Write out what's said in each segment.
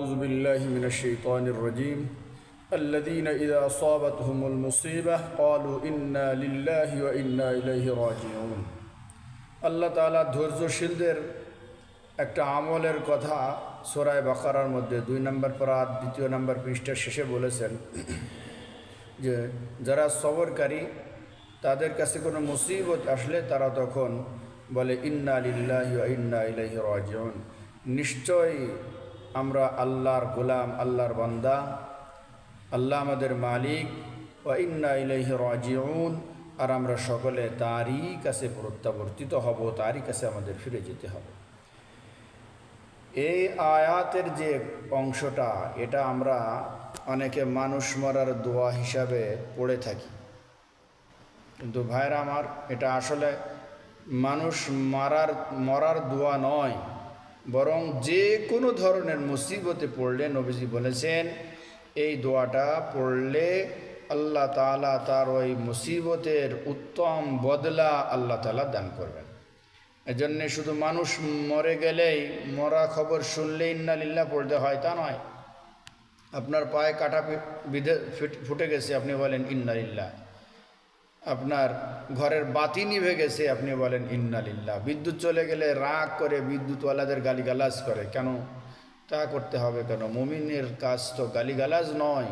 أعوذ بالله من الشيطان الرجيم الذين إذا أصابتهم المصيبة قالوا إنا لله وإنا إليه راجعون আল্লাহ তাআলা ধৈর্যশীলদের একটা আমলের কথা সূরা বাকারার মধ্যে 2 নম্বর পারা 2 নম্বর পৃষ্ঠার শেষে বলেছেন যে যারা সবরকারী তাদের কাছে কোনো মুসিবত আসলে তারা তখন বলে ইন্না লিল্লাহি ওয়া ইন্না ইলাইহি রাজিউন। নিশ্চয়ই আমরা আল্লাহর গোলাম, আল্লাহর বান্দা, আল্লাহ আমাদের মালিক, ওয়া ইন্না ইলাইহি রাজিউন, আর আমরা সকলে তারই কাছে প্রত্যাবর্তিত হব, তারই কাছে আমাদের ফিরে যেতে হবে। এই আয়াতের যে অংশটা, এটা আমরা অনেকে মানুষ মরার দোয়া হিসাবে পড়ে থাকি, কিন্তু ভাইরা আমার, এটা আসলে মানুষ মরার দোয়া নয়, বরং যে কোনো ধরনের মুসিবতে পড়লে নবীজি বলেছেন এই দোয়াটা পড়লে আল্লাহ তাআলা তার ওই মুসিবতের উত্তম বদলা আল্লাহ তাআলা দান করবেন। এজন্য শুধু মানুষ মরে গেলেই, মরা খবর শুনলেই ইন্না লিল্লাহ পড়তে হয় তা নয়। আপনার পায়ে কাঁটা বিঁধে ফুটে গেছে, আপনি বলেন ইন্না লিল্লাহ। আপনার ঘরের বাতি নিভে গেছে, আপনি বলেন ইন্না লিল্লাহ। বিদ্যুৎ চলে গেলে রাগ করে বিদ্যুৎওয়ালাদের গালিগালাজ করে, কেন তা করতে হবে কেন? মুমিনের কাজ তো গালিগালাজ নয়,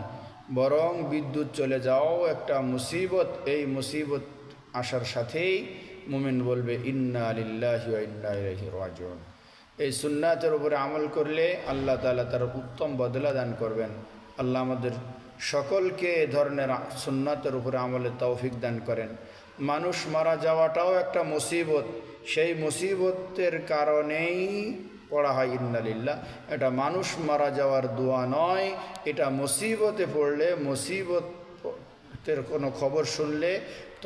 বরং বিদ্যুৎ চলে যাও একটা মুসিবত, এই মুসিবত আসার সাথেই মুমিন বলবে ইন্না লিল্লাহি ওয়া ইন্না ইলাইহি রাজিউন। এই সুন্নাতের উপরে আমল করলে আল্লাহ তাআলা তার উত্তম বদলা দান করবেন। আল্লাহ আমাদের সকলকে এ ধরনের সুন্নাতের উপরে আমলের তৌফিক দান করেন। মানুষ মারা যাওয়াটাও একটা মুসিবত, সেই মুসিবতের কারণেই পড়া হয় ইন্না লিল্লাহ। এটা মানুষ মারা যাওয়ার দোয়া নয়, এটা মুসিবতে পড়লে, মুসিবতের কোনো খবর শুনলে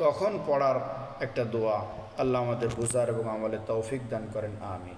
তখন পড়ার একটা দোয়া। আল্লাহ আমাদের বুঝার এবং আমলের তৌফিক দান করেন, আমিন।